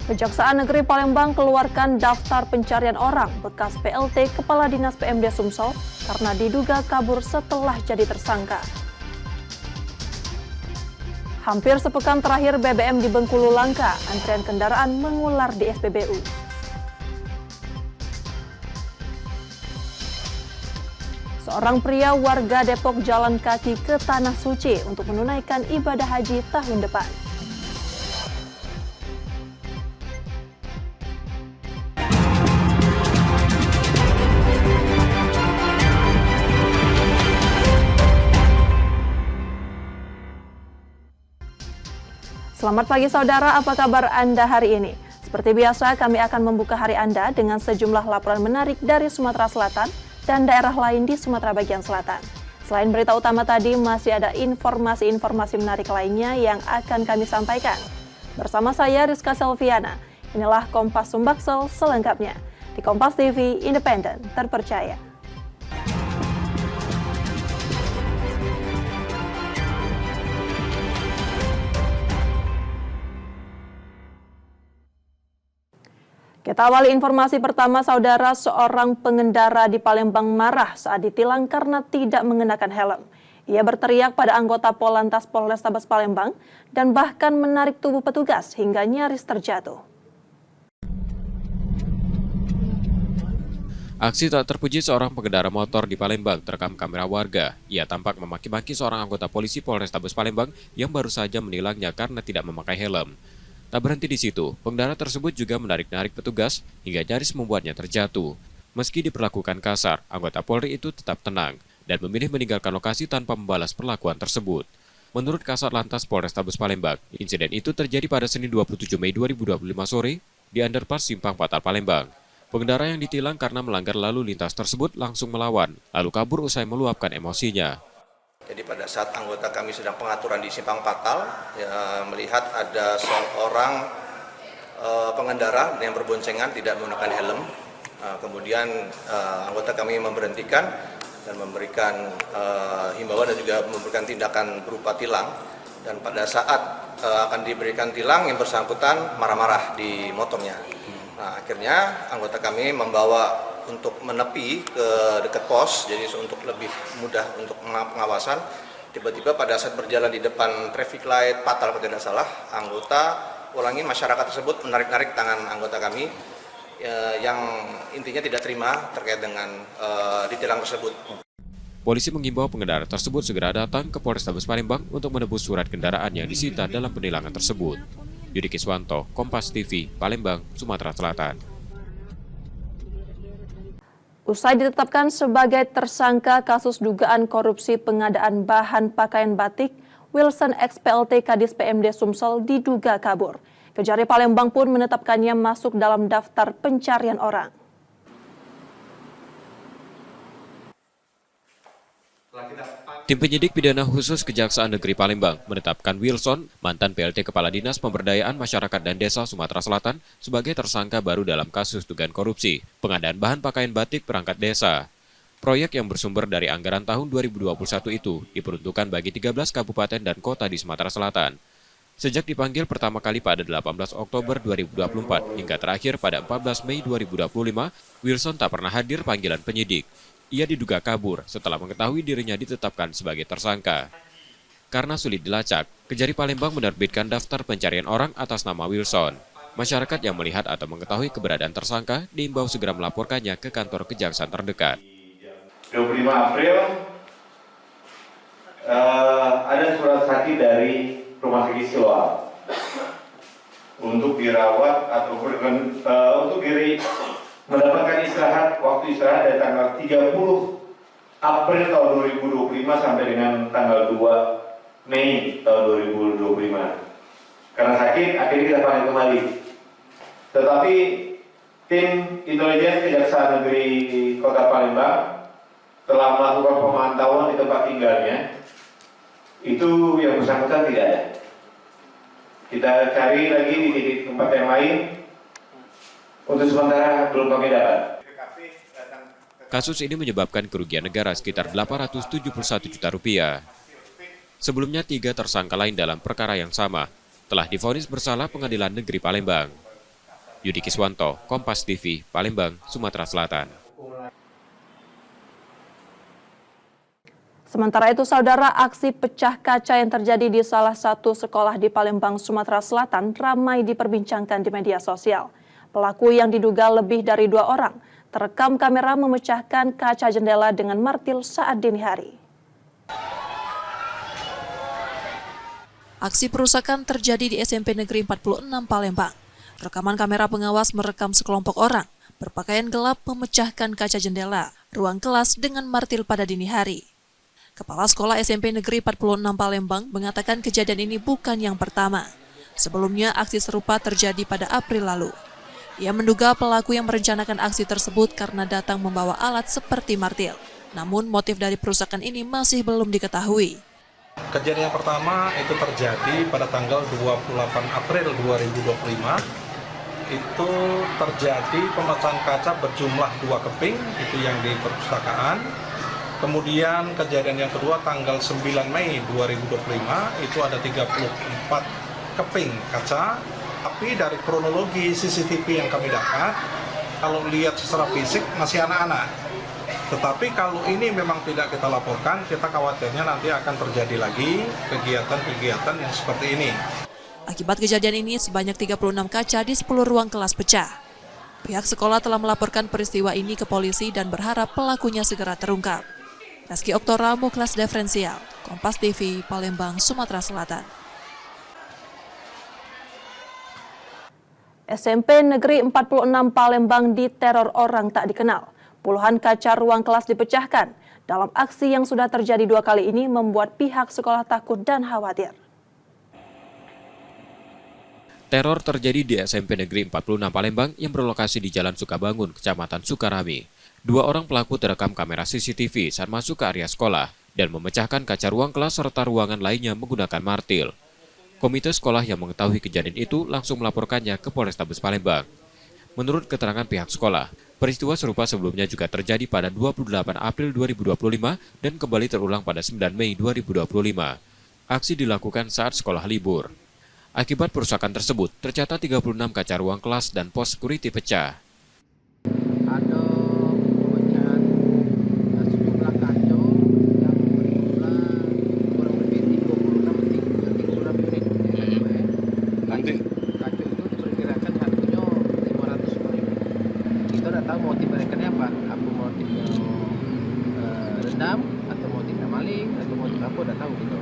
Kejaksaan Negeri Palembang keluarkan daftar pencarian orang bekas PLT Kepala Dinas PMD Sumsel karena diduga kabur setelah jadi tersangka. Hampir sepekan terakhir BBM di Bengkulu langka, antrian kendaraan mengular di SPBU. Seorang pria warga Depok jalan kaki ke Tanah Suci untuk menunaikan ibadah haji tahun depan. Selamat pagi saudara, apa kabar Anda hari ini? Seperti biasa, kami akan membuka hari Anda dengan sejumlah laporan menarik dari Sumatera Selatan dan daerah lain di Sumatera bagian selatan. Selain berita utama tadi, masih ada informasi-informasi menarik lainnya yang akan kami sampaikan. Bersama saya Rizka Selviana, inilah Kompas Sumbaksel selengkapnya. Di Kompas TV, independen, terpercaya. Kita awali informasi pertama, saudara. Seorang pengendara di Palembang marah saat ditilang karena tidak mengenakan helm. Ia berteriak pada anggota Polantas Polrestabes Palembang dan bahkan menarik tubuh petugas hingga nyaris terjatuh. Aksi tak terpuji seorang pengendara motor di Palembang terekam kamera warga. Ia tampak memaki-maki seorang anggota polisi Polrestabes Palembang yang baru saja menilangnya karena tidak memakai helm. Tak berhenti di situ, pengendara tersebut juga menarik-narik petugas hingga nyaris membuatnya terjatuh. Meski diperlakukan kasar, anggota Polri itu tetap tenang dan memilih meninggalkan lokasi tanpa membalas perlakuan tersebut. Menurut Kasat Lantas Polrestabes Palembang, insiden itu terjadi pada Senin 27 Mei 2025 sore di underpass Simpang Patal Palembang. Pengendara yang ditilang karena melanggar lalu lintas tersebut langsung melawan, lalu kabur usai meluapkan emosinya. Jadi pada saat anggota kami sedang pengaturan di Simpang Patal, ya, melihat ada seorang pengendara yang berboncengan tidak menggunakan helm. Kemudian anggota kami memberhentikan dan memberikan himbauan dan juga memberikan tindakan berupa tilang. Dan pada saat akan diberikan tilang, yang bersangkutan marah-marah di motornya. Nah, akhirnya anggota kami membawa untuk menepi ke dekat pos, jadi untuk lebih mudah untuk pengawasan. Tiba-tiba pada saat berjalan di depan traffic light Patal kalau tidak salah, anggota ulangi masyarakat tersebut menarik-narik tangan anggota kami yang intinya tidak terima terkait dengan ditilang tersebut. Polisi mengimbau pengendara tersebut segera datang ke Polrestabes Palembang untuk menebus surat kendaraan yang disita dalam penilangan tersebut. Yudi Kiswanto, Kompas TV, Palembang, Sumatera Selatan. Usai ditetapkan sebagai tersangka kasus dugaan korupsi pengadaan bahan pakaian batik, Wilson ex-PLT Kadis PMD Sumsel diduga kabur. Kejari Palembang pun menetapkannya masuk dalam daftar pencarian orang. Tim penyidik pidana khusus Kejaksaan Negeri Palembang menetapkan Wilson, mantan PLT Kepala Dinas Pemberdayaan Masyarakat dan Desa Sumatera Selatan, sebagai tersangka baru dalam kasus dugaan korupsi pengadaan bahan pakaian batik perangkat desa. Proyek yang bersumber dari anggaran tahun 2021 itu diperuntukkan bagi 13 kabupaten dan kota di Sumatera Selatan. Sejak dipanggil pertama kali pada 18 Oktober 2024 hingga terakhir pada 14 Mei 2025, Wilson tak pernah hadir panggilan penyidik. Ia diduga kabur setelah mengetahui dirinya ditetapkan sebagai tersangka. Karena sulit dilacak, Kejari Palembang menerbitkan daftar pencarian orang atas nama Wilson. Masyarakat yang melihat atau mengetahui keberadaan tersangka diimbau segera melaporkannya ke kantor kejaksaan terdekat. 25 April ada surat sakit dari Rumah Sakit Siloam untuk dirawat ataupun untuk mendapatkan waktu istirahat dari tanggal 30 April tahun 2025 sampai dengan tanggal 2 Mei tahun 2025. Karena sakit, akhirnya kita panggil kembali. Tetapi tim intelijen Kejaksaan Negeri Kota Palembang telah melakukan pemantauan di tempat tinggalnya. Itu yang bersangkutan tidak ada. Kita cari lagi di titik tempat yang lain. Untuk sementara belum kami dapat. Kasus ini menyebabkan kerugian negara sekitar 871 juta rupiah. Sebelumnya 3 tersangka lain dalam perkara yang sama telah divonis bersalah Pengadilan Negeri Palembang. Yudi Kiswanto, Kompas TV, Palembang, Sumatera Selatan. Sementara itu, saudara, aksi pecah kaca yang terjadi di salah satu sekolah di Palembang, Sumatera Selatan ramai diperbincangkan di media sosial. Pelaku yang diduga lebih dari 2 orang terekam kamera memecahkan kaca jendela dengan martil saat dini hari. Aksi perusakan terjadi di SMP Negeri 46 Palembang. Rekaman kamera pengawas merekam sekelompok orang berpakaian gelap memecahkan kaca jendela ruang kelas dengan martil pada dini hari. Kepala Sekolah SMP Negeri 46 Palembang mengatakan kejadian ini bukan yang pertama. Sebelumnya aksi serupa terjadi pada April lalu. Ia menduga pelaku yang merencanakan aksi tersebut karena datang membawa alat seperti martil. Namun motif dari perusakan ini masih belum diketahui. Kejadian yang pertama itu terjadi pada tanggal 28 April 2025. Itu terjadi pemecahan kaca berjumlah 2 keping, itu yang di perpustakaan. Kemudian kejadian yang kedua tanggal 9 Mei 2025 itu ada 34 keping kaca. Tapi dari kronologi CCTV yang kami dapat, kalau lihat secara fisik masih anak-anak. Tetapi kalau ini memang tidak kita laporkan, kita khawatirnya nanti akan terjadi lagi kegiatan-kegiatan yang seperti ini. Akibat kejadian ini sebanyak 36 kaca di 10 ruang kelas pecah. Pihak sekolah telah melaporkan peristiwa ini ke polisi dan berharap pelakunya segera terungkap. Rizky Oktora, Muklas Diferensial, Kompas TV, Palembang, Sumatera Selatan. SMP Negeri 46 Palembang diteror orang tak dikenal. Puluhan kaca ruang kelas dipecahkan. Dalam aksi yang sudah terjadi 2 kali ini membuat pihak sekolah takut dan khawatir. Teror terjadi di SMP Negeri 46 Palembang yang berlokasi di Jalan Sukabangun, Kecamatan Sukarami. 2 orang pelaku terekam kamera CCTV saat masuk ke area sekolah dan memecahkan kaca ruang kelas serta ruangan lainnya menggunakan martil. Komite sekolah yang mengetahui kejadian itu langsung melaporkannya ke Polrestabes Palembang. Menurut keterangan pihak sekolah, peristiwa serupa sebelumnya juga terjadi pada 28 April 2025 dan kembali terulang pada 9 Mei 2025. Aksi dilakukan saat sekolah libur. Akibat perusakan tersebut, tercatat 36 kaca ruang kelas dan pos security pecah. Ada pemecahan sejumlah kaca yang berjumlah kurang lebih 36 unit. Nanti kaca itu diperkirakan harganya 500.000. Kita tidak tahu motif mereka apa motifnya rendam atau motifnya maling atau motif apa, tidak tahu gitu.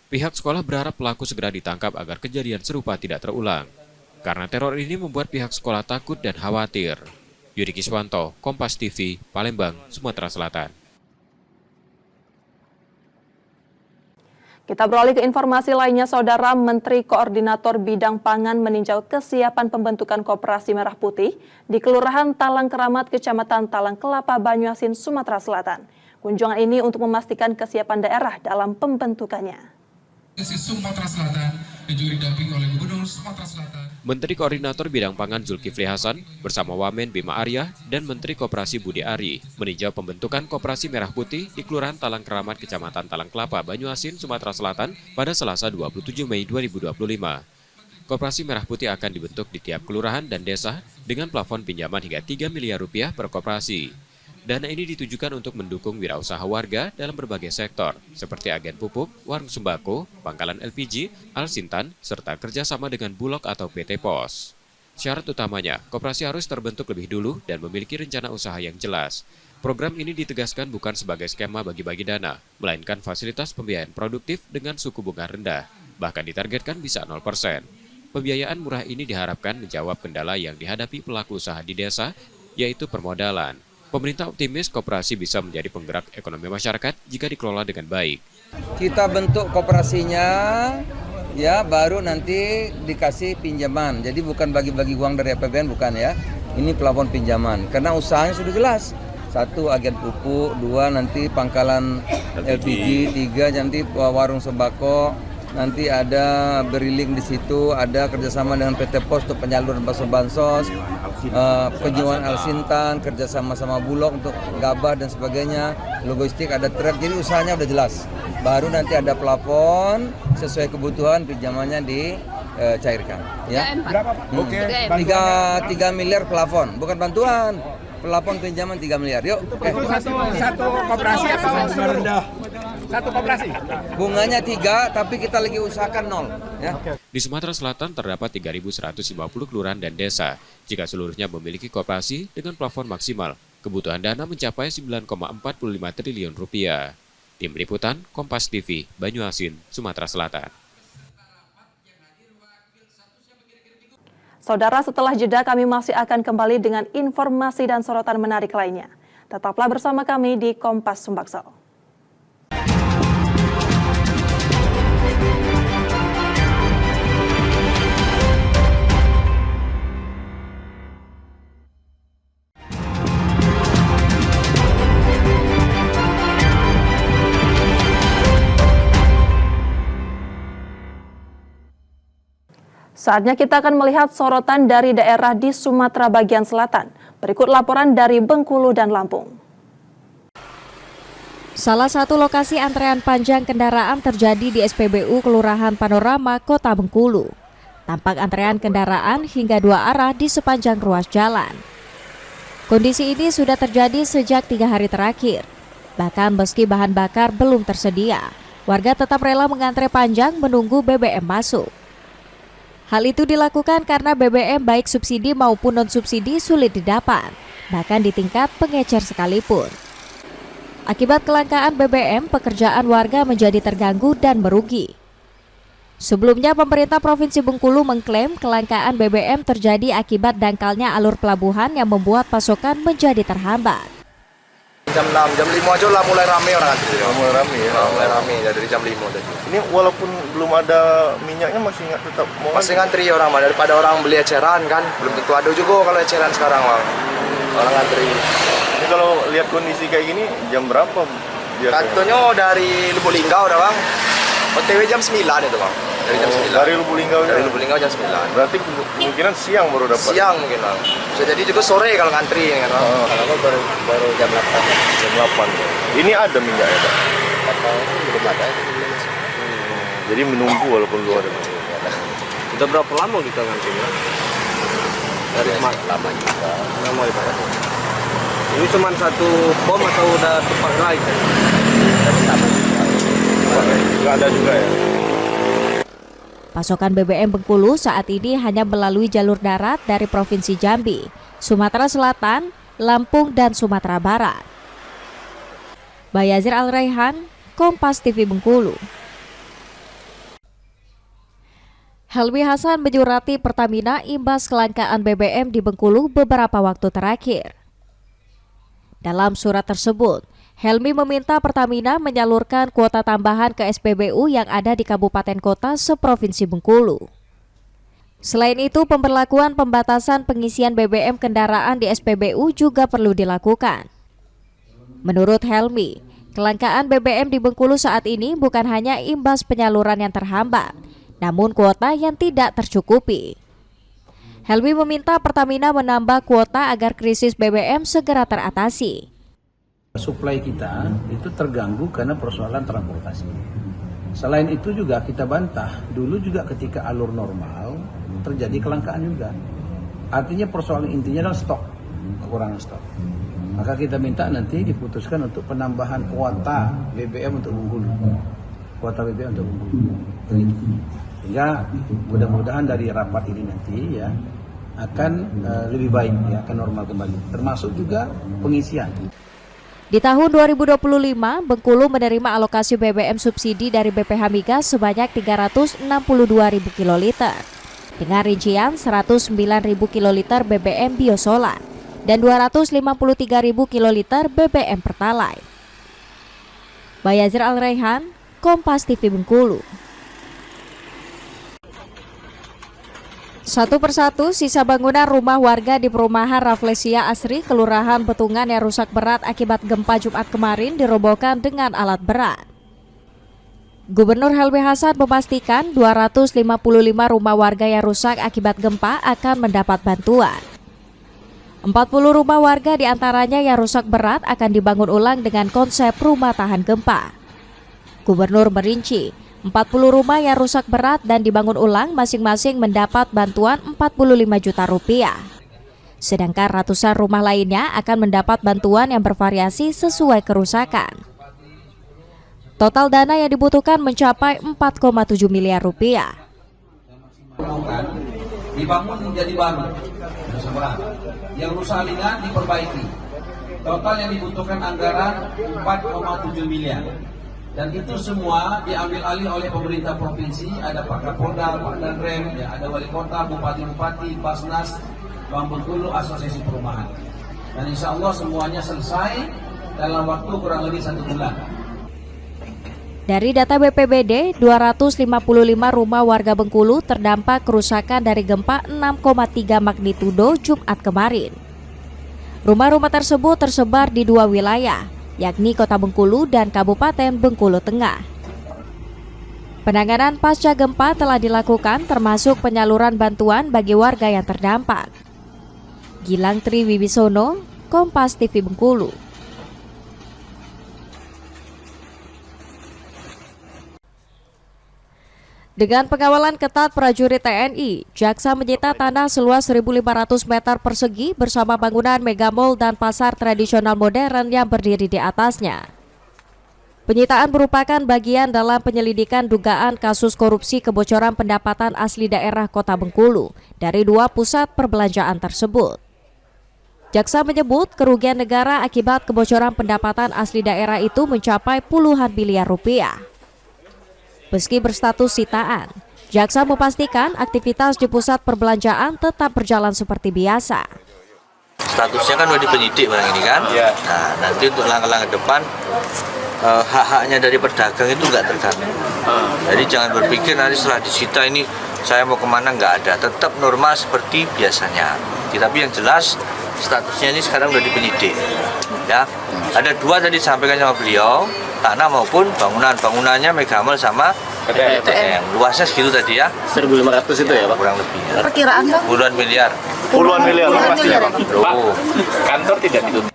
Pihak sekolah berharap pelaku segera ditangkap agar kejadian serupa tidak terulang. Karena teror ini membuat pihak sekolah takut dan khawatir. Yudi Kiswanto, Kompas TV, Palembang, Sumatera Selatan. Kita beralih ke informasi lainnya, saudara. Menteri Koordinator Bidang Pangan meninjau kesiapan pembentukan Koperasi Merah Putih di Kelurahan Talang Keramat, Kecamatan Talang Kelapa, Banyuasin, Sumatera Selatan. Kunjungan ini untuk memastikan kesiapan daerah dalam pembentukannya. Sumatera Selatan dan juga didampingi oleh Gubernur Sumatera Selatan. Menteri Koordinator Bidang Pangan Zulkifli Hasan bersama Wamen Bima Arya dan Menteri Koperasi Budi Ari meninjau pembentukan Koperasi Merah Putih di Kelurahan Talang Keramat, Kecamatan Talang Kelapa, Banyuasin, Sumatera Selatan pada Selasa 27 Mei 2025. Koperasi Merah Putih akan dibentuk di tiap kelurahan dan desa dengan plafon pinjaman hingga 3 miliar rupiah per koperasi. Dana ini ditujukan untuk mendukung wirausaha warga dalam berbagai sektor, seperti agen pupuk, warung sembako, pangkalan LPG, Alsintan, serta kerjasama dengan Bulog atau PT Pos. Syarat utamanya, koperasi harus terbentuk lebih dulu dan memiliki rencana usaha yang jelas. Program ini ditegaskan bukan sebagai skema bagi-bagi dana, melainkan fasilitas pembiayaan produktif dengan suku bunga rendah, bahkan ditargetkan bisa 0%. Pembiayaan murah ini diharapkan menjawab kendala yang dihadapi pelaku usaha di desa, yaitu permodalan. Pemerintah optimis koperasi bisa menjadi penggerak ekonomi masyarakat jika dikelola dengan baik. Kita bentuk koperasinya, ya baru nanti dikasih pinjaman. Jadi bukan bagi-bagi uang dari APBN, bukan ya. Ini plafon pinjaman, karena usahanya sudah jelas. 1 agen pupuk, 2 nanti pangkalan LPG, 3 nanti warung sembako, nanti ada beriling di situ, ada kerjasama dengan PT Pos untuk penyaluran bansos, penyewaan Alsintan, kerjasama sama Bulog untuk gabah dan sebagainya, logistik, ada truk, jadi usahanya udah jelas. Baru nanti ada plafon sesuai kebutuhan pinjamannya dicairkan. Ya. Berapa Pak? Oke. 3 miliar plafon, bukan bantuan. Plafon pinjaman 3 miliar. Yuk. Satu koperasi atau rendah? Satu koperasi. Bunganya 3, tapi kita lagi usahakan 0. Ya. Di Sumatera Selatan terdapat 3.150 kelurahan dan desa. Jika seluruhnya memiliki koperasi dengan plafon maksimal, kebutuhan dana mencapai 9,45 triliun rupiah. Tim Liputan, Kompas TV, Banyuasin, Sumatera Selatan. Saudara, setelah jeda kami masih akan kembali dengan informasi dan sorotan menarik lainnya. Tetaplah bersama kami di Kompas Sumbaksel. Saatnya kita akan melihat sorotan dari daerah di Sumatera bagian selatan. Berikut laporan dari Bengkulu dan Lampung. Salah satu lokasi antrean panjang kendaraan terjadi di SPBU Kelurahan Panorama, Kota Bengkulu. Tampak antrean kendaraan hingga 2 arah di sepanjang ruas jalan. Kondisi ini sudah terjadi sejak 3 hari terakhir. Bahkan meski bahan bakar belum tersedia, warga tetap rela mengantre panjang menunggu BBM masuk. Hal itu dilakukan karena BBM baik subsidi maupun non-subsidi sulit didapat, bahkan di tingkat pengecer sekalipun. Akibat kelangkaan BBM, pekerjaan warga menjadi terganggu dan merugi. Sebelumnya, pemerintah Provinsi Bengkulu mengklaim kelangkaan BBM terjadi akibat dangkalnya alur pelabuhan yang membuat pasokan menjadi terhambat. Jam 6, jam 5 aja lah mulai rame orang antri. Mulai rame ya? Mulai rame ya, dari jam 5 tadi. Ini walaupun belum ada minyaknya masih tetap mau Masih ngantri orang, daripada orang beli eceran kan. Belum tentu ada juga kalau eceran sekarang, Bang. Orang ngantri. Ini kalau lihat kondisi kayak gini, jam berapa biasanya? Kantornya dari Lubuk Linggau udah, Bang. OTW jam 9 itu, Bang. Dari jam 9. Dari Lubuk Linggau? Dari Lubuk Linggau jam 9. Berarti kemungkinan siang baru dapat? Siang mungkin, Bang. Bisa jadi juga sore kalau ngantri kan, Bang. Kalau baru jam 8. Jam 8. Ini ada minyaknya, Pak? Belum ada. Jadi menunggu walaupun belum ada. Udah berapa lama kita ngantri? Dari lama juga. Lama ya, Pak. Ini cuma satu bom atau udah tumpah lain? Nggak ada juga ya? Pasokan BBM Bengkulu saat ini hanya melalui jalur darat dari Provinsi Jambi, Sumatera Selatan, Lampung, dan Sumatera Barat. Bayazir Al-Raihan, Kompas TV Bengkulu. Helmi Hasan menyurati Pertamina imbas kelangkaan BBM di Bengkulu beberapa waktu terakhir. Dalam surat tersebut, Helmi meminta Pertamina menyalurkan kuota tambahan ke SPBU yang ada di kabupaten kota seprovinsi Bengkulu. Selain itu, pemberlakuan pembatasan pengisian BBM kendaraan di SPBU juga perlu dilakukan. Menurut Helmi, kelangkaan BBM di Bengkulu saat ini bukan hanya imbas penyaluran yang terhambat, namun kuota yang tidak tercukupi. Helmi meminta Pertamina menambah kuota agar krisis BBM segera teratasi. Suplai kita itu terganggu karena persoalan transportasi. Selain itu juga kita bantah, dulu juga ketika alur normal terjadi kelangkaan juga. Artinya persoalan intinya adalah stok, kekurangan stok. Maka kita minta nanti diputuskan untuk penambahan kuota BBM untuk Bengkulu. Kuota BBM untuk Bengkulu. Sehingga mudah-mudahan dari rapat ini nanti ya akan lebih baik, ya, akan normal kembali. Termasuk juga pengisian. Di tahun 2025, Bengkulu menerima alokasi BBM subsidi dari BPH Migas sebanyak 362.000 kiloliter, dengan rincian 109.000 kiloliter BBM biosolar dan 253.000 kiloliter BBM Pertalite. Bayazir Al-Raihan, Kompas TV Bengkulu. Satu persatu sisa bangunan rumah warga di perumahan Rafflesia Asri, Kelurahan Betungan yang rusak berat akibat gempa Jumat kemarin dirobohkan dengan alat berat. Gubernur Helmi Hasan memastikan 255 rumah warga yang rusak akibat gempa akan mendapat bantuan. 40 rumah warga diantaranya yang rusak berat akan dibangun ulang dengan konsep rumah tahan gempa. Gubernur merinci, 40 rumah yang rusak berat dan dibangun ulang masing-masing mendapat bantuan 45 juta rupiah. Sedangkan ratusan rumah lainnya akan mendapat bantuan yang bervariasi sesuai kerusakan. Total dana yang dibutuhkan mencapai 4,7 miliar rupiah. Dibangun menjadi baru, yang rusak ringan diperbaiki. Total yang dibutuhkan anggaran 4,7 miliar. Dan itu semua diambil alih oleh pemerintah provinsi, ada Pak Kapolda, Pak Danrem, ya, ada Wali Kota, Bupati-Bupati, Basnas, Bank Bengkulu, Asosiasi Perumahan. Dan insya Allah semuanya selesai dalam waktu kurang lebih 1 bulan. Dari data BPBD, 255 rumah warga Bengkulu terdampak kerusakan dari gempa 6,3 magnitudo Jumat kemarin. Rumah-rumah tersebut tersebar di 2 wilayah, yakni Kota Bengkulu dan Kabupaten Bengkulu Tengah. Penanganan pasca gempa telah dilakukan termasuk penyaluran bantuan bagi warga yang terdampak. Gilang Triwibisono, Kompas TV Bengkulu. Dengan pengawalan ketat prajurit TNI, jaksa menyita tanah seluas 1.500 meter persegi bersama bangunan megamall dan pasar tradisional modern yang berdiri di atasnya. Penyitaan merupakan bagian dalam penyelidikan dugaan kasus korupsi kebocoran pendapatan asli daerah Kota Bengkulu dari 2 pusat perbelanjaan tersebut. Jaksa menyebut kerugian negara akibat kebocoran pendapatan asli daerah itu mencapai puluhan miliar rupiah. Meski berstatus sitaan, jaksa memastikan aktivitas di pusat perbelanjaan tetap berjalan seperti biasa. Statusnya kan udah di penyidik barang ini kan? Ya. Nah, nanti untuk langkah-langkah depan hak-haknya dari pedagang itu nggak terganggu. Jadi jangan berpikir nanti setelah disita ini saya mau kemana, nggak ada. Tetap normal seperti biasanya. Tapi yang jelas statusnya ini sekarang udah di penyidik. Ya, ada 2 tadi disampaikan sama beliau. Tanah maupun bangunannya megamall sama PTM. Luasnya segitu tadi ya. 1.500 itu ya Pak? Kurang lebih. Ya. Perkiraan Bang? Puluhan miliar. Puluhan miliar pastinya Pak. Kantor tidak ditutup.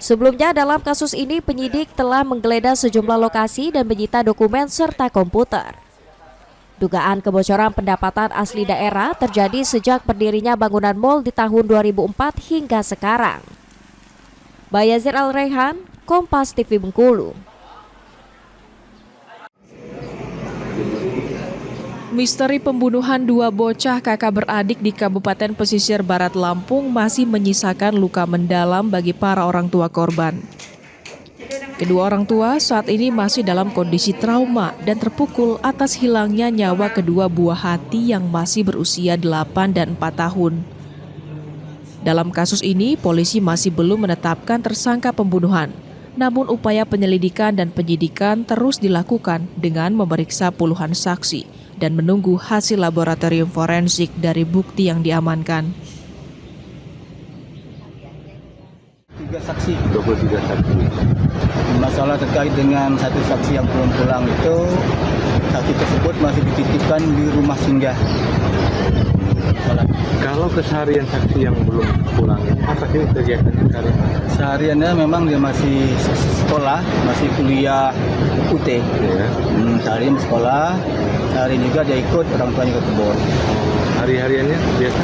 Sebelumnya dalam kasus ini penyidik telah menggeledah sejumlah lokasi dan menyita dokumen serta komputer. Dugaan kebocoran pendapatan asli daerah terjadi sejak berdirinya bangunan mal di tahun 2004 hingga sekarang. Bayazir Al-Rehan, Kompas TV Bengkulu. Misteri pembunuhan 2 bocah kakak beradik di Kabupaten Pesisir Barat Lampung masih menyisakan luka mendalam bagi para orang tua korban. Kedua orang tua saat ini masih dalam kondisi trauma dan terpukul atas hilangnya nyawa kedua buah hati yang masih berusia 8 dan 4 tahun. Dalam kasus ini, polisi masih belum menetapkan tersangka pembunuhan. Namun upaya penyelidikan dan penyidikan terus dilakukan dengan memeriksa puluhan saksi dan menunggu hasil laboratorium forensik dari bukti yang diamankan. 23 saksi. Masalah terkait dengan satu saksi yang belum pulang itu, saksi tersebut masih dititipkan di rumah singgah. Kalau keseharian saksi yang belum pulang, apa sih kegiatan sehariannya? Memang dia masih sekolah, masih kuliah UT. Ya. Seharian sekolah, sehari juga dia ikut orang tuanya ke kebun. Hari-hariannya biasa?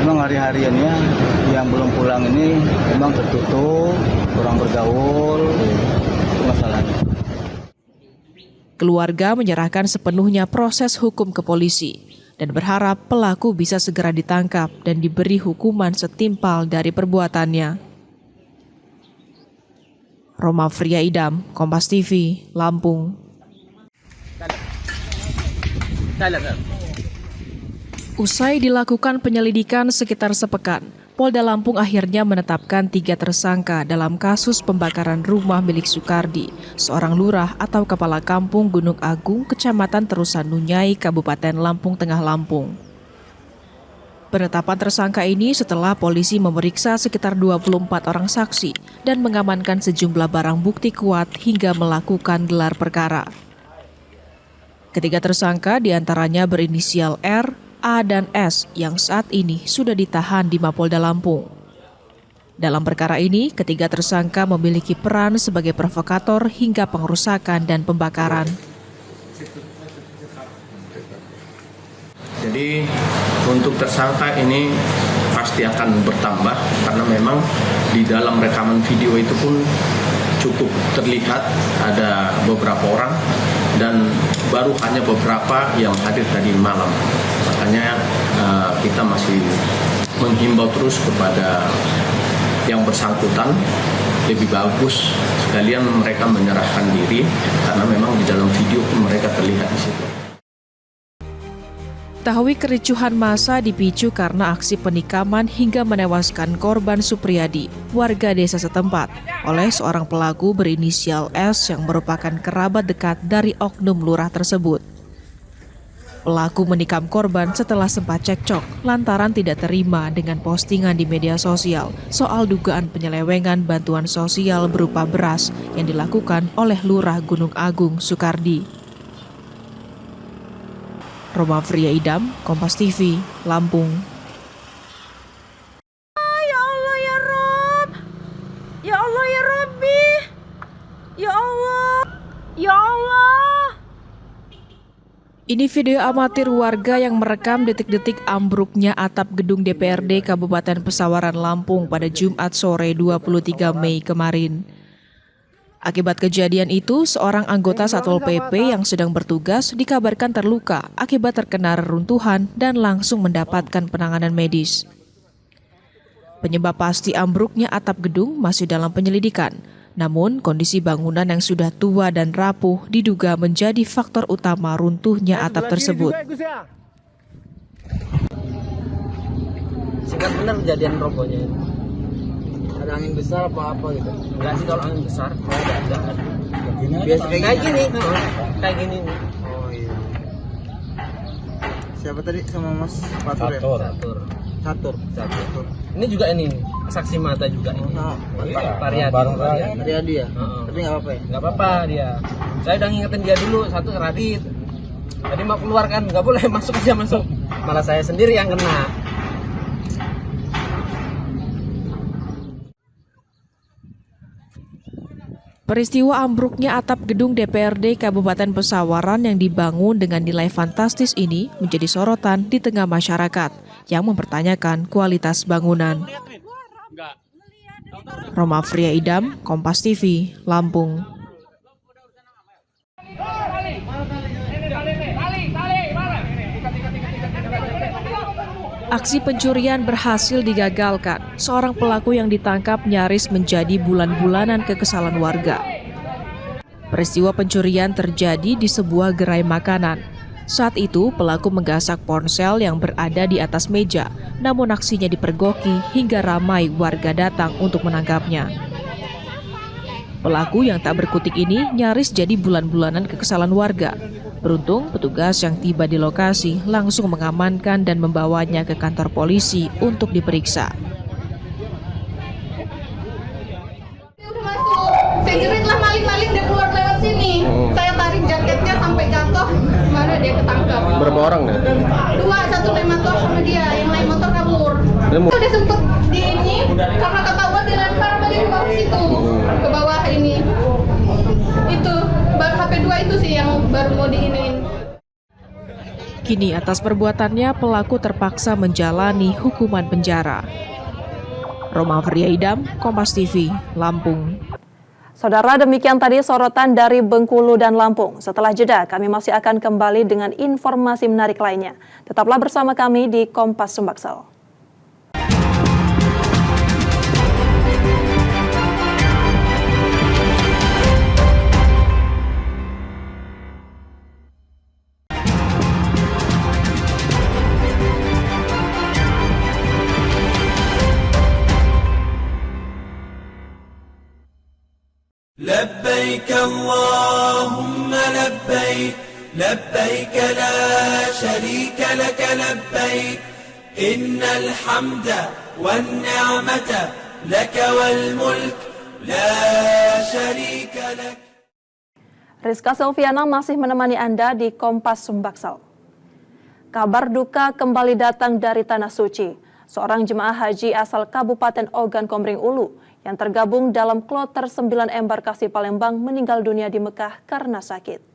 Memang hari-hariannya yang belum pulang ini memang tertutup, kurang bergaul, itu masalahnya. Keluarga menyerahkan sepenuhnya proses hukum ke polisi dan berharap pelaku bisa segera ditangkap dan diberi hukuman setimpal dari perbuatannya. Roma Fria Idam, Kompas TV, Lampung. Usai dilakukan penyelidikan sekitar sepekan, Polda Lampung akhirnya menetapkan 3 tersangka dalam kasus pembakaran rumah milik Sukardi, seorang lurah atau kepala kampung Gunung Agung, Kecamatan Terusan Nunyai, Kabupaten Lampung Tengah, Lampung. Penetapan tersangka ini setelah polisi memeriksa sekitar 24 orang saksi dan mengamankan sejumlah barang bukti kuat hingga melakukan gelar perkara. Ketiga tersangka diantaranya berinisial R, A, dan S yang saat ini sudah ditahan di Mapolda Lampung. Dalam perkara ini, ketiga tersangka memiliki peran sebagai provokator hingga pengerusakan dan pembakaran. Jadi untuk tersangka ini pasti akan bertambah karena memang di dalam rekaman video itu pun cukup terlihat ada beberapa orang dan baru hanya beberapa yang hadir tadi malam. Makanya kita masih menghimbau terus kepada yang bersangkutan lebih bagus sekalian mereka menyerahkan diri karena memang di dalam video pun mereka terlihat di situ. Diketahui kericuhan massa dipicu karena aksi penikaman hingga menewaskan korban Supriyadi, warga desa setempat, oleh seorang pelaku berinisial S yang merupakan kerabat dekat dari oknum lurah tersebut. Pelaku menikam korban setelah sempat cekcok lantaran tidak terima dengan postingan di media sosial soal dugaan penyelewengan bantuan sosial berupa beras yang dilakukan oleh Lurah Gunung Agung Sukardi. Roma Fria Idam, Kompas TV, Lampung. Ya Allah ya Rob, ya Allah ya Robbi, ya Allah, ya Allah. Ini video amatir warga yang merekam detik-detik ambruknya atap gedung DPRD Kabupaten Pesawaran Lampung pada Jumat sore 23 Mei kemarin. Akibat kejadian itu, seorang anggota Satpol PP yang sedang bertugas dikabarkan terluka akibat terkena reruntuhan dan langsung mendapatkan penanganan medis. Penyebab pasti ambruknya atap gedung masih dalam penyelidikan, namun kondisi bangunan yang sudah tua dan rapuh diduga menjadi faktor utama runtuhnya atap tersebut. Singkat benar kejadian robohnya. Ada angin besar apa gitu? Enggak sih kalau angin besar, ada. Biasa kayak gini. Kayak gini nih. Oh iya. Siapa tadi sama Mas Fatur ya? Catur. Ini juga ini saksi mata juga ini. Pariadi ya. Tapi nggak apa-apa ya? Nggak apa-apa dia. Saya udah ngingetin dia dulu satu Radit. Tadi mau keluar kan, nggak boleh masuk aja masuk. Malah saya sendiri yang kena. Peristiwa ambruknya atap gedung DPRD Kabupaten Pesawaran yang dibangun dengan nilai fantastis ini menjadi sorotan di tengah masyarakat yang mempertanyakan kualitas bangunan. Roma Fria Idam, Kompas TV, Lampung. Aksi pencurian berhasil digagalkan. Seorang pelaku yang ditangkap nyaris menjadi bulan-bulanan kekesalan warga. Peristiwa pencurian terjadi di sebuah gerai makanan. Saat itu, pelaku menggasak ponsel yang berada di atas meja, namun aksinya dipergoki hingga ramai warga datang untuk menangkapnya. Pelaku yang tak berkutik ini nyaris jadi bulan-bulanan kekesalan warga. Beruntung, petugas yang tiba di lokasi langsung mengamankan dan membawanya ke kantor polisi untuk diperiksa. Saya jeritlah maling-maling dia keluar lewat sini. Saya tarik jaketnya sampai jatuh, baru dia ketangkap. Berapa orang nih? 2, satu naik motor sama dia, yang naik motor kabur. Itu dia sempet di ini, karena ketahuan dilempar balik ke bawah situ, ke bawah ini. Itu baru HP 2 itu sih yang baru mau diinin. Kini atas perbuatannya pelaku terpaksa menjalani hukuman penjara. Roma Fria Idam, Kompas TV, Lampung. Saudara, demikian tadi sorotan dari Bengkulu dan Lampung. Setelah jeda, kami masih akan kembali dengan informasi menarik lainnya. Tetaplah bersama kami di Kompas Sumbaksel. لبيك اللهم لبيك لبيك لا شريك لك لبيك Innal hamda wan ni'mata laka wal mulk la syarika lak. Rizka Selviana masih menemani Anda di Kompas Sumbaksel. Kabar duka kembali datang dari Tanah Suci. Seorang jemaah haji asal Kabupaten Ogan Komering Ulu yang tergabung dalam kloter 9 embarkasi Palembang meninggal dunia di Mekah karena sakit.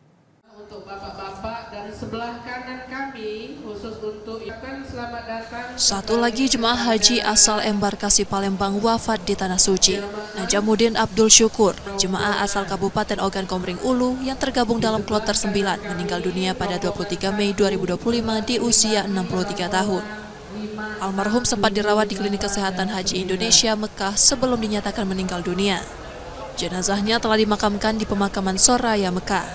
Untuk bapak-bapak dari sebelah kanan kami, khusus untuk selamat datang. Satu lagi jemaah haji asal embarkasi Palembang wafat di Tanah Suci. Najamuddin Abdul Syukur, jemaah asal Kabupaten Ogan Komering Ulu yang tergabung dalam kloter 9, meninggal dunia pada 23 Mei 2025 di usia 63 tahun. Almarhum sempat dirawat di Klinik Kesehatan Haji Indonesia Mekah sebelum dinyatakan meninggal dunia. Jenazahnya telah dimakamkan di pemakaman Soraya Mekah.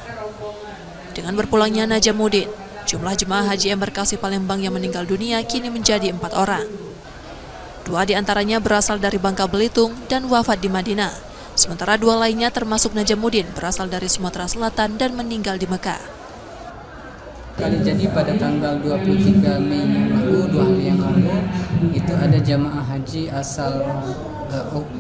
Dengan berpulangnya Najamuddin, jumlah jemaah haji embarkasi Palembang yang meninggal dunia kini menjadi 4 orang. 2 diantaranya berasal dari Bangka Belitung dan wafat di Madinah. Sementara 2 lainnya termasuk Najamuddin berasal dari Sumatera Selatan dan meninggal di Mekah. Jadi pada tanggal 23 Mei yang lalu, 2 hari yang lalu, itu ada jamaah haji asal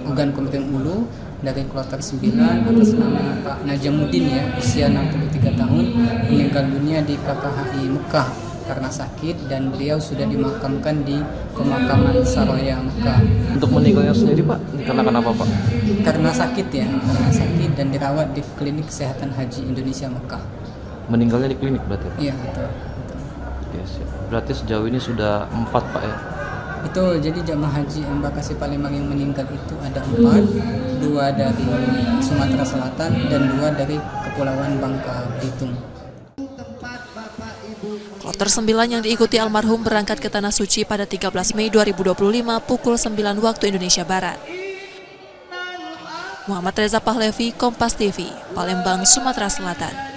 Ogan Komering Ulu dari kloter 9 atas nama Pak Najamuddin ya, usia 63 tahun, meninggal dunia di KKHI Mekah karena sakit dan beliau sudah dimakamkan di pemakaman Soraya Mekah. Untuk meninggalnya sendiri Pak, karena kenapa Pak? Karena sakit ya, karena sakit dan dirawat di Klinik Kesehatan Haji Indonesia Mekah. Meninggalnya di klinik berarti? Iya betul. Yes, berarti sejauh ini sudah 4 Pak ya? Betul, jadi jamaah haji embarkasi Palembang yang meninggal itu ada 4, 2 dari Sumatera Selatan dan 2 dari Kepulauan Bangka Belitung. Kloter 9 yang diikuti almarhum berangkat ke Tanah Suci pada 13 Mei 2025 pukul 9 waktu Indonesia Barat. Muhammad Reza Pahlevi, Kompas TV, Palembang, Sumatera Selatan.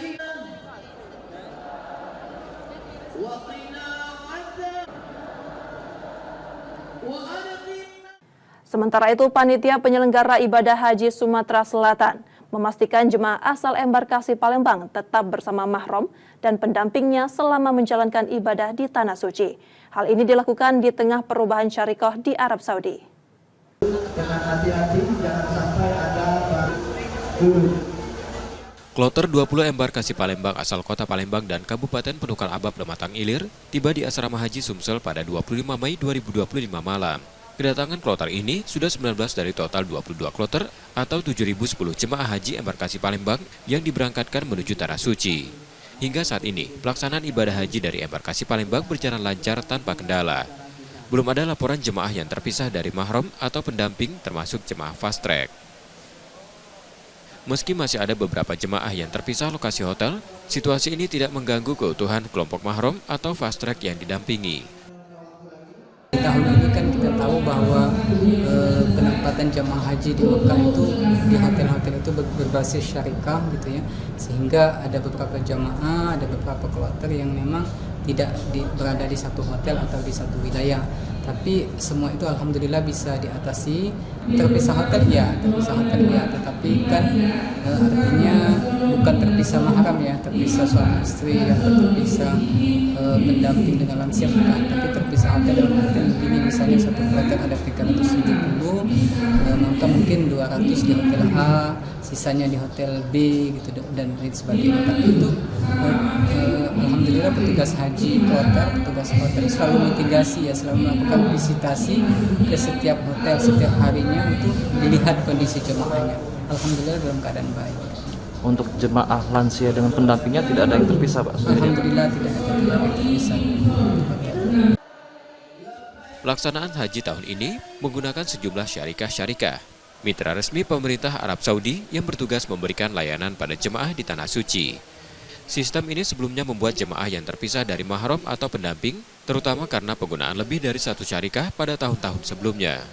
Sementara itu, panitia penyelenggara ibadah haji Sumatera Selatan memastikan jemaah asal embarkasi Palembang tetap bersama mahram dan pendampingnya selama menjalankan ibadah di Tanah Suci. Hal ini dilakukan di tengah perubahan syariah di Arab Saudi. Dengan hati-hati, jangan sampai ada Kloter 20 embarkasi Palembang asal Kota Palembang dan Kabupaten Penukal Abab Lematang Ilir tiba di Asrama Haji Sumsel pada 25 Mei 2025 malam. Kedatangan kloter ini sudah 19 dari total 22 kloter atau 7.010 jemaah haji embarkasi Palembang yang diberangkatkan menuju Tanah Suci. Hingga saat ini, pelaksanaan ibadah haji dari embarkasi Palembang berjalan lancar tanpa kendala. Belum ada laporan jemaah yang terpisah dari mahram atau pendamping termasuk jemaah fast track. Meski masih ada beberapa jemaah yang terpisah lokasi hotel, situasi ini tidak mengganggu keutuhan kelompok mahram atau fast track yang didampingi. Di tahun ini kan kita tahu bahwa penempatan jamaah haji di Mekah itu di hotel-hotel itu berbasis syariah gitu ya, sehingga ada beberapa jamaah, ada beberapa kloter yang memang tidak berada di satu hotel atau di satu wilayah. Tapi semua itu alhamdulillah bisa diatasi. Terpisah hotel ya, tetapi kan artinya bukan terpisah mahram ya, terpisah suami istri atau terpisah pendamping dengan lansia bukan, tapi terpisah hotel dalam hotel begini, misalnya satu hotel ada 370, maka mungkin 200 di hotel A, sisanya di hotel B gitu dan lain sebagainya. Tapi itu alhamdulillah petugas haji kloter, petugas hotel selalu mitigasi ya, selalu melakukan visitasi ke setiap hotel setiap harinya untuk dilihat kondisi jemaahnya. Alhamdulillah dalam keadaan baik. Untuk jemaah lansia dengan pendampingnya tidak ada yang terpisah Pak? Alhamdulillah tidak ada yang terpisah. Pelaksanaan haji tahun ini menggunakan sejumlah syarikah, mitra resmi pemerintah Arab Saudi yang bertugas memberikan layanan pada jemaah di Tanah Suci. Sistem ini sebelumnya membuat jemaah yang terpisah dari mahram atau pendamping, terutama karena penggunaan lebih dari satu syarikah pada tahun-tahun sebelumnya.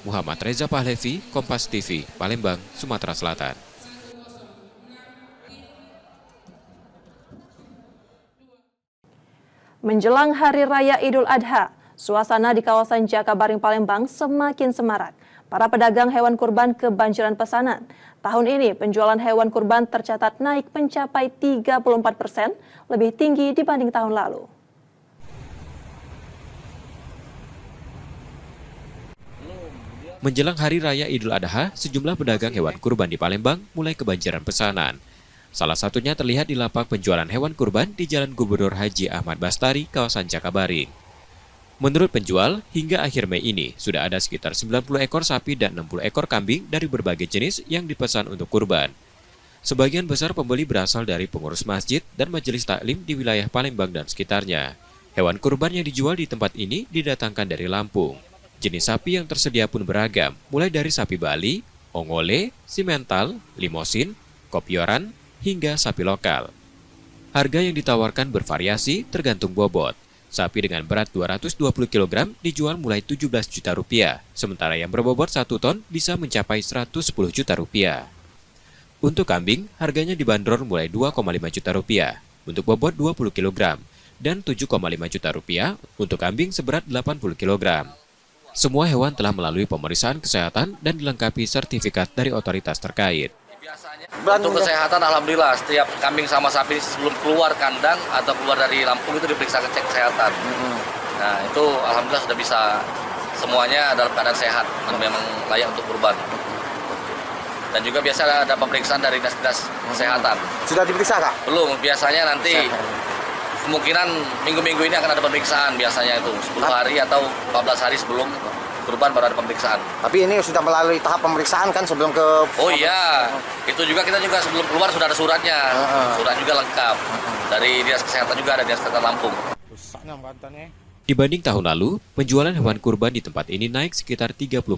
Muhammad Reza Pahlevi, Kompas TV, Palembang, Sumatera Selatan. Menjelang Hari Raya Idul Adha, suasana di kawasan Jakabaring Palembang semakin semarak. Para pedagang hewan kurban kebanjiran pesanan. Tahun ini penjualan hewan kurban tercatat naik mencapai 34%, lebih tinggi dibanding tahun lalu. Menjelang Hari Raya Idul Adha, sejumlah pedagang hewan kurban di Palembang mulai kebanjiran pesanan. Salah satunya terlihat di lapak penjualan hewan kurban di Jalan Gubernur Haji Ahmad Bastari, kawasan Cakabaring. Menurut penjual, hingga akhir Mei ini sudah ada sekitar 90 ekor sapi dan 60 ekor kambing dari berbagai jenis yang dipesan untuk kurban. Sebagian besar pembeli berasal dari pengurus masjid dan majelis taklim di wilayah Palembang dan sekitarnya. Hewan kurban yang dijual di tempat ini didatangkan dari Lampung. Jenis sapi yang tersedia pun beragam, mulai dari sapi Bali, ongole, simental, limosin, kopioran, hingga sapi lokal. Harga yang ditawarkan bervariasi tergantung bobot. Sapi dengan berat 220 kg dijual mulai 17 juta rupiah, sementara yang berbobot 1 ton bisa mencapai 110 juta rupiah. Untuk kambing, harganya dibanderol mulai 2,5 juta rupiah untuk bobot 20 kg dan 7,5 juta rupiah untuk kambing seberat 80 kg. Semua hewan telah melalui pemeriksaan kesehatan dan dilengkapi sertifikat dari otoritas terkait. Untuk kesehatan, alhamdulillah, setiap kambing sama sapi sebelum keluar kandang atau keluar dari Lampung itu diperiksa cek kesehatan. Nah, itu alhamdulillah sudah bisa semuanya dalam keadaan sehat dan memang layak untuk kurban. Dan juga biasa ada pemeriksaan dari dinas-dinas kesehatan. Sudah diperiksa, Kak? Belum, biasanya nanti kemungkinan minggu-minggu ini akan ada pemeriksaan, biasanya itu 10 hari atau 14 hari sebelum kurban baru ada pemeriksaan. Tapi ini sudah melalui tahap pemeriksaan kan sebelum ke... Oh iya, itu juga kita juga sebelum keluar sudah ada suratnya. Surat juga lengkap. Dari Dinas Kesehatan juga ada Dinas Kesehatan Lampung. Dibanding tahun lalu, penjualan hewan kurban di tempat ini naik sekitar 34%.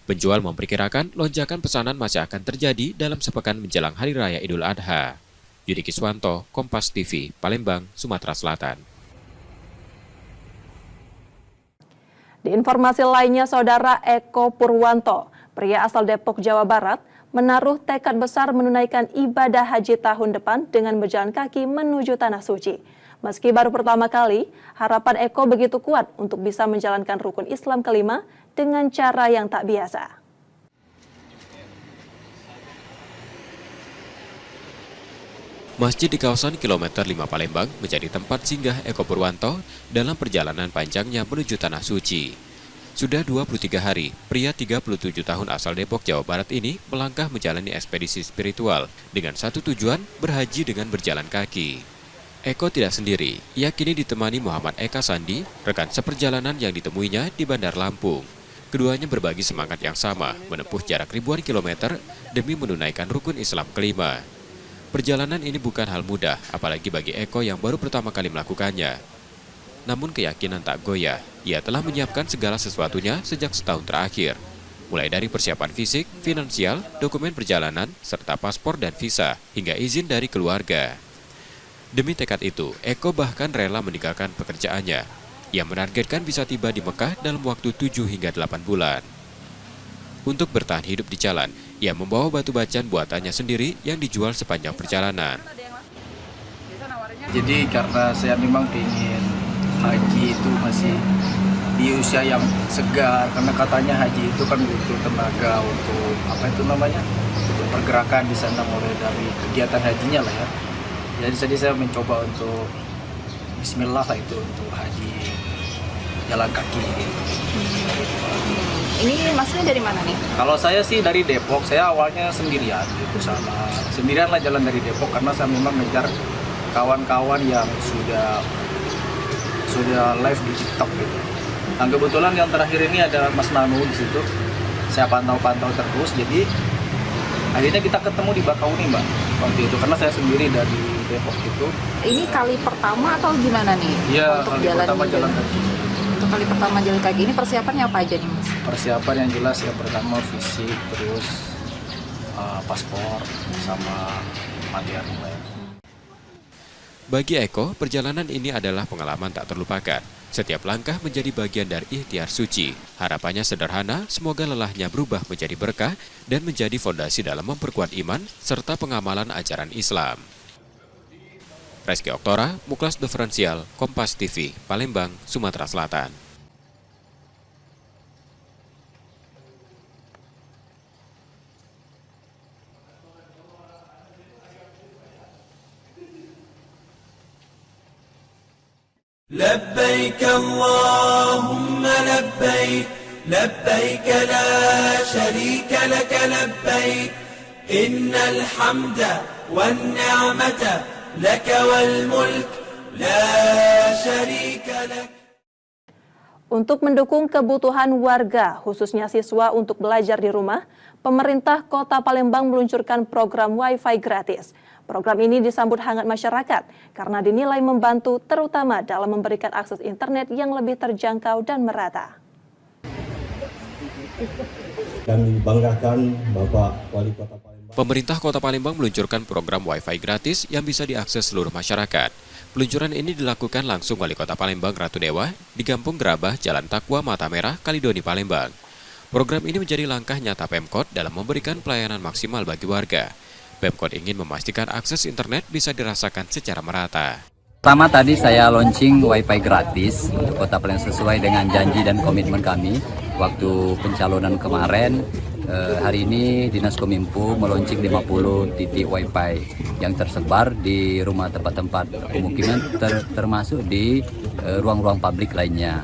Penjual memperkirakan lonjakan pesanan masih akan terjadi dalam sepekan menjelang Hari Raya Idul Adha. Yudi Kiswanto, Kompas TV, Palembang, Sumatera Selatan. Di informasi lainnya, Saudara Eko Purwanto, pria asal Depok, Jawa Barat, menaruh tekad besar menunaikan ibadah haji tahun depan dengan berjalan kaki menuju Tanah Suci. Meski baru pertama kali, harapan Eko begitu kuat untuk bisa menjalankan rukun Islam kelima dengan cara yang tak biasa. Masjid di kawasan kilometer 5 Palembang menjadi tempat singgah Eko Purwanto dalam perjalanan panjangnya menuju Tanah Suci. Sudah 23 hari, pria 37 tahun asal Depok, Jawa Barat ini melangkah menjalani ekspedisi spiritual dengan satu tujuan, berhaji dengan berjalan kaki. Eko tidak sendiri, ia kini ditemani Muhammad Eka Sandi, rekan seperjalanan yang ditemuinya di Bandar Lampung. Keduanya berbagi semangat yang sama, menempuh jarak ribuan kilometer demi menunaikan rukun Islam kelima. Perjalanan ini bukan hal mudah, apalagi bagi Eko yang baru pertama kali melakukannya. Namun keyakinan tak goyah, ia telah menyiapkan segala sesuatunya sejak setahun terakhir. Mulai dari persiapan fisik, finansial, dokumen perjalanan, serta paspor dan visa, hingga izin dari keluarga. Demi tekad itu, Eko bahkan rela meninggalkan pekerjaannya. Ia menargetkan bisa tiba di Mekah dalam waktu 7 hingga 8 bulan. Untuk bertahan hidup di jalan, ia membawa batu bacaan buatannya sendiri yang dijual sepanjang perjalanan. Jadi karena saya memang ingin haji itu masih di usia yang segar, karena katanya haji itu kan butuh tenaga untuk untuk pergerakan di sana, mulai dari kegiatan hajinya lah ya. Jadi saya mencoba untuk Bismillah lah itu untuk haji jalan kaki gitu. Ini maksudnya dari mana nih? Kalau saya sih dari Depok, saya awalnya sendirian gitu, sendirian lah jalan dari Depok karena saya memang ngejar kawan-kawan yang sudah live di TikTok gitu. Nah kebetulan yang terakhir ini ada Mas Nanu di situ, saya pantau terus, jadi akhirnya kita ketemu di Bakauni Mbak waktu itu karena saya sendiri dari Depok itu. Ini kali pertama atau gimana nih? Iya, kali pertama jalan kaki. Untuk kali pertama jalan kaki ini persiapannya apa aja nih Mas? Persiapan yang jelas yang pertama fisik, terus paspor sama materi. Bagi Eko, perjalanan ini adalah pengalaman tak terlupakan. Setiap langkah menjadi bagian dari ikhtiar suci. Harapannya sederhana, semoga lelahnya berubah menjadi berkah dan menjadi fondasi dalam memperkuat iman serta pengamalan ajaran Islam. Reski Oktora, Muklas Diferensial, Kompas TV, Palembang, Sumatera Selatan. لبيك اللهم لبيك لبيك لا شريك لك لبيك إن الحمد والنعمة لك والملك لا شريك لك. Untuk mendukung kebutuhan warga, khususnya siswa untuk belajar di rumah, pemerintah Kota Palembang meluncurkan program Wi-Fi gratis. Program ini disambut hangat masyarakat karena dinilai membantu terutama dalam memberikan akses internet yang lebih terjangkau dan merata. Kami banggakan Bapak Wali Kota Palembang. Pemerintah Kota Palembang meluncurkan program Wi-Fi gratis yang bisa diakses seluruh masyarakat. Peluncuran ini dilakukan langsung Wali Kota Palembang Ratu Dewa di Kampung Gerabah, Jalan Takwa, Mata Merah, Kalidoni, Palembang. Program ini menjadi langkah nyata Pemkot dalam memberikan pelayanan maksimal bagi warga. Pemkot ingin memastikan akses internet bisa dirasakan secara merata. Pertama tadi saya launching Wi-Fi gratis untuk Kota Palembang sesuai dengan janji dan komitmen kami waktu pencalonan kemarin. Hari ini Dinas Kominfo meluncing 50 titik Wi-Fi yang tersebar di rumah tempat-tempat pemukiman termasuk di ruang-ruang publik lainnya.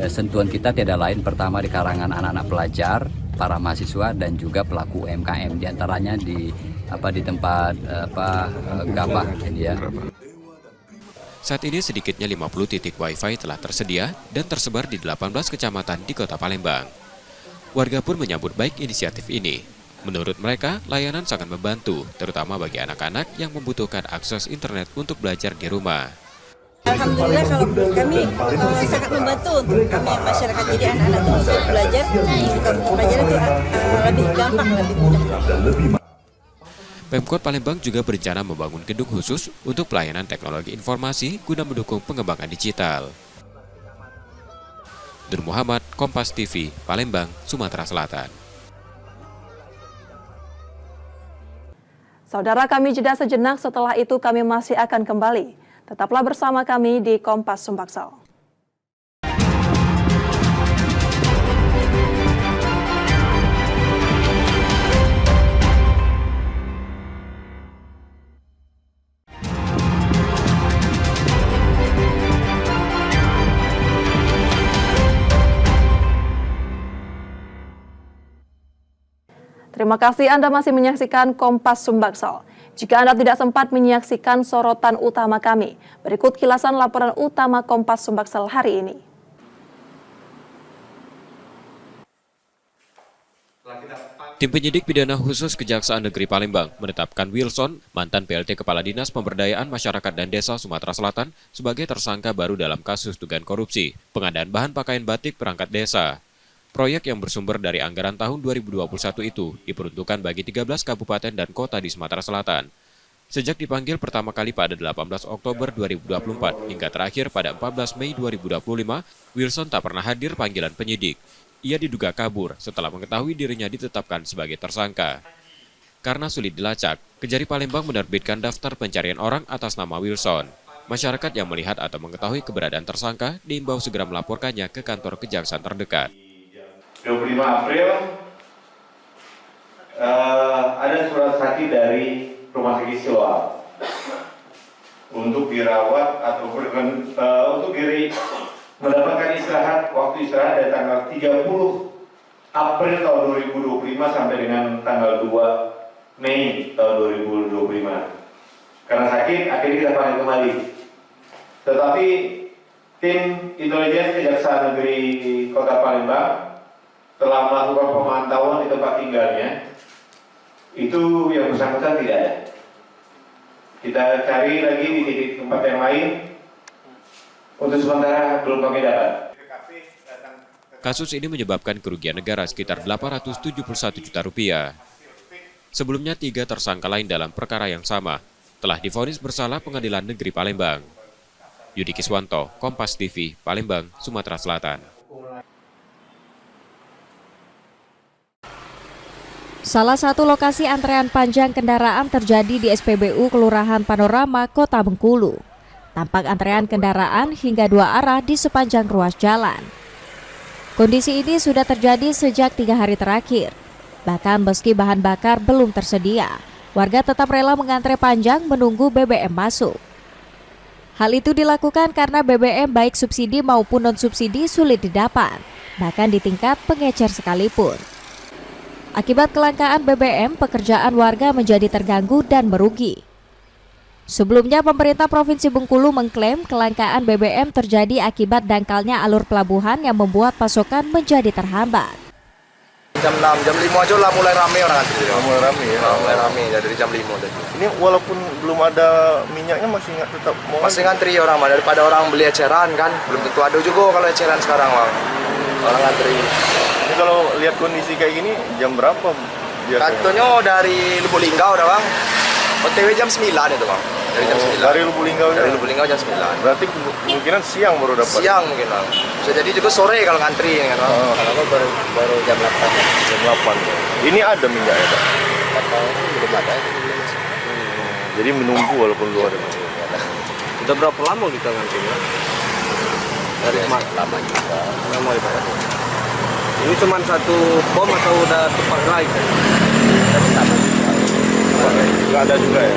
Sentuhan kita tidak lain pertama di kalangan anak-anak pelajar, para mahasiswa dan juga pelaku UMKM, diantaranya di tempat Gabah ini ya. Saat ini sedikitnya 50 titik Wi-Fi telah tersedia dan tersebar di 18 kecamatan di Kota Palembang. Warga pun menyambut baik inisiatif ini. Menurut mereka, layanan sangat membantu, terutama bagi anak-anak yang membutuhkan akses internet untuk belajar di rumah. Alhamdulillah kalau kami sangat membantu untuk kami masyarakat, jadi anak-anak itu untuk belajar, pelajaran itu lebih gampang, lebih mudah. Pemkot Palembang juga berencana membangun gedung khusus untuk pelayanan teknologi informasi guna mendukung pengembangan digital. Nur Muhammad, Kompas TV, Palembang, Sumatera Selatan. Saudara, kami jeda sejenak, setelah itu kami masih akan kembali. Tetaplah bersama kami di Kompas Sumbaksel. Terima kasih Anda masih menyaksikan Kompas Sumbaksel. Jika Anda tidak sempat menyaksikan sorotan utama kami, berikut kilasan laporan utama Kompas Sumbaksel hari ini. Tim penyidik pidana khusus Kejaksaan Negeri Palembang menetapkan Wilson, mantan PLT Kepala Dinas Pemberdayaan Masyarakat dan Desa Sumatera Selatan, sebagai tersangka baru dalam kasus dugaan korupsi, pengadaan bahan pakaian batik perangkat desa. Proyek yang bersumber dari anggaran tahun 2021 itu diperuntukkan bagi 13 kabupaten dan kota di Sumatera Selatan. Sejak dipanggil pertama kali pada 18 Oktober 2024 hingga terakhir pada 14 Mei 2025, Wilson tak pernah hadir panggilan penyidik. Ia diduga kabur setelah mengetahui dirinya ditetapkan sebagai tersangka. Karena sulit dilacak, Kejari Palembang menerbitkan daftar pencarian orang atas nama Wilson. Masyarakat yang melihat atau mengetahui keberadaan tersangka diimbau segera melaporkannya ke kantor kejaksaan terdekat. 25 April ada surat sakit dari Rumah Sakit Siloam untuk dirawat ataupun untuk mendapatkan istirahat, waktu istirahat dari tanggal 30 April tahun 2025 sampai dengan tanggal 2 Mei tahun 2025. Karena sakit, akhirnya kita panggil kembali. Tetapi tim intelijen Kejaksaan Negeri Kota Palembang telah melakukan pemantauan di tempat tinggalnya, itu yang bersangkutan tidak ada. Kita cari lagi di titik tempat yang lain, untuk sementara belum kami dapat. Kasus ini menyebabkan kerugian negara sekitar 871 juta rupiah. Sebelumnya 3 tersangka lain dalam perkara yang sama telah divonis bersalah Pengadilan Negeri Palembang. Yudi Kiswanto, Kompas TV, Palembang, Sumatera Selatan. Salah satu lokasi antrean panjang kendaraan terjadi di SPBU Kelurahan Panorama, Kota Bengkulu. Tampak antrean kendaraan hingga 2 arah di sepanjang ruas jalan. Kondisi ini sudah terjadi sejak 3 hari terakhir. Bahkan meski bahan bakar belum tersedia, warga tetap rela mengantre panjang menunggu BBM masuk. Hal itu dilakukan karena BBM baik subsidi maupun non-subsidi sulit didapat, bahkan di tingkat pengecer sekalipun. Akibat kelangkaan BBM, pekerjaan warga menjadi terganggu dan merugi. Sebelumnya, pemerintah Provinsi Bengkulu mengklaim kelangkaan BBM terjadi akibat dangkalnya alur pelabuhan yang membuat pasokan menjadi terhambat. Jam 6, jam 5 aja lah mulai rame orang antri. Mulai rame ya? Mulai rame ya, dari jam 5 tadi. Ini walaupun belum ada minyaknya tetap mau masih ngantri orang, daripada orang beli eceran kan. Belum tentu ada juga kalau eceran sekarang, Bang. Orang ngantri. Ini kalau lihat kondisi kayak gini, jam berapa biasanya? Katanya dari Lubuk Linggau udah, Bang. OTW jam 9 itu, Bang. Dari jam 9. Dari Lubuk Linggau? Dari Lubuk Linggau jam 9. Berarti kemungkinan siang baru dapat? Siang mungkin, Bang. Bisa jadi juga sore kalau ngantri kan, Bang. Kalau baru jam 8. Jam 8. Ini ada minyaknya, Pak? Belum ada. Jadi menunggu walaupun belum ada. Udah berapa lama kita ngantrinya? Dari lama juga. Lama ya, Pak. Ini cuma satu pom atau udah tempat lain? Nggak ada juga ya?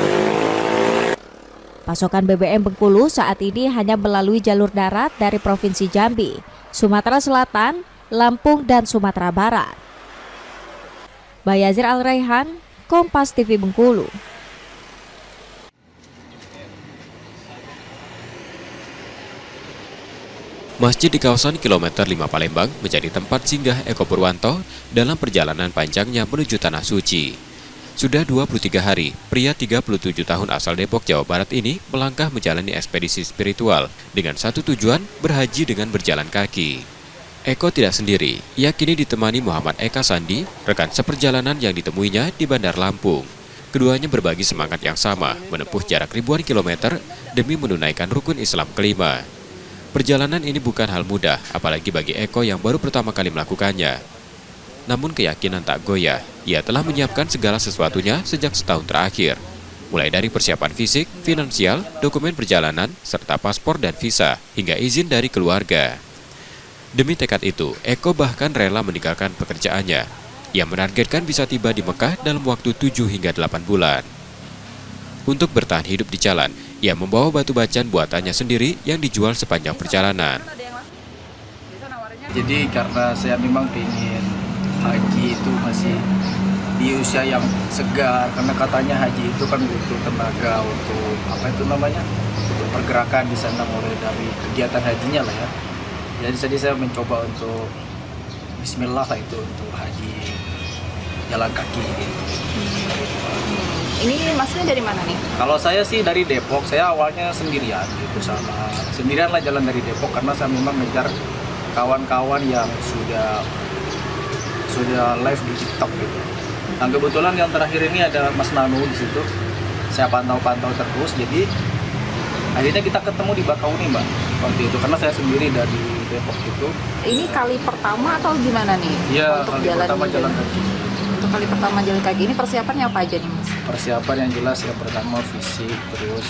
Pasokan BBM Bengkulu saat ini hanya melalui jalur darat dari Provinsi Jambi, Sumatera Selatan, Lampung, dan Sumatera Barat. Bayazir Al-Raihan, Kompas TV Bengkulu. Masjid di kawasan kilometer 5 Palembang menjadi tempat singgah Eko Purwanto dalam perjalanan panjangnya menuju Tanah Suci. Sudah 23 hari, pria 37 tahun asal Depok, Jawa Barat ini melangkah menjalani ekspedisi spiritual dengan satu tujuan, berhaji dengan berjalan kaki. Eko tidak sendiri, ia kini ditemani Muhammad Eka Sandi, rekan seperjalanan yang ditemuinya di Bandar Lampung. Keduanya berbagi semangat yang sama, menempuh jarak ribuan kilometer demi menunaikan rukun Islam kelima. Perjalanan ini bukan hal mudah, apalagi bagi Eko yang baru pertama kali melakukannya. Namun keyakinan tak goyah, ia telah menyiapkan segala sesuatunya sejak setahun terakhir. Mulai dari persiapan fisik, finansial, dokumen perjalanan, serta paspor dan visa, hingga izin dari keluarga. Demi tekad itu, Eko bahkan rela meninggalkan pekerjaannya. Ia menargetkan bisa tiba di Mekah dalam waktu 7 hingga 8 bulan. Untuk bertahan hidup di jalan, ia membawa batu bacaan buatannya sendiri yang dijual sepanjang perjalanan. Jadi karena saya memang ingin haji itu masih di usia yang segar, karena katanya haji itu kan butuh tenaga untuk untuk pergerakan di sana, mulai dari kegiatan hajinya lah ya. Jadi saya mencoba untuk Bismillah lah itu untuk haji jalan kaki gitu. Ini masnya dari mana nih? Kalau saya sih dari Depok, saya awalnya sendirian gitu, sendirian lah jalan dari Depok karena saya memang ngejar kawan-kawan yang sudah live di TikTok gitu. Nah kebetulan yang terakhir ini ada Mas Nanu di situ, saya pantau terus, jadi akhirnya kita ketemu di Bakauni Mbak waktu itu karena saya sendiri dari Depok gitu. Ini kali pertama atau gimana nih? Iya, kali pertama jalan kaki. Untuk kali pertama jalan kaki ini persiapannya apa aja nih Mas? Persiapan yang jelas yang pertama fisik, terus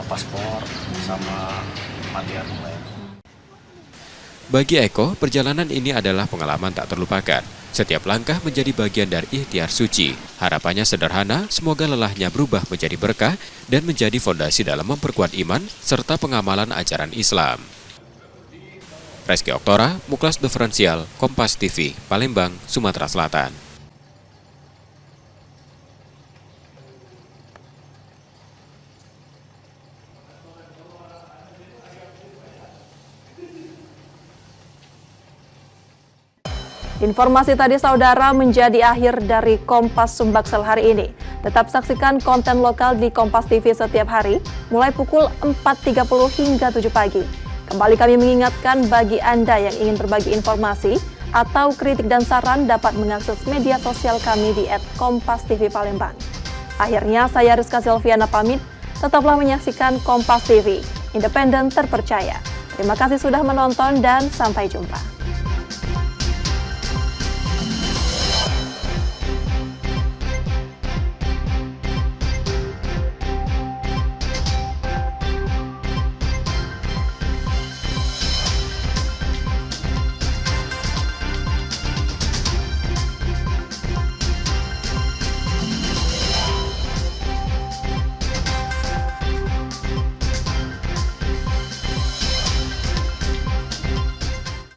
paspor sama material lain. Bagi Eko, perjalanan ini adalah pengalaman tak terlupakan. Setiap langkah menjadi bagian dari ikhtiar suci. Harapannya sederhana, semoga lelahnya berubah menjadi berkah dan menjadi fondasi dalam memperkuat iman serta pengamalan ajaran Islam. Reski Oktora, Muklas Diferensial, Kompas TV, Palembang, Sumatera Selatan. Informasi tadi saudara menjadi akhir dari Kompas Sumbaksel hari ini. Tetap saksikan konten lokal di Kompas TV setiap hari, mulai pukul 4.30 hingga 7 pagi. Kembali kami mengingatkan bagi Anda yang ingin berbagi informasi atau kritik dan saran dapat mengakses media sosial kami di @kompastv_palembang. Akhirnya saya Rizka Silviana pamit, tetaplah menyaksikan Kompas TV, independen terpercaya. Terima kasih sudah menonton dan sampai jumpa.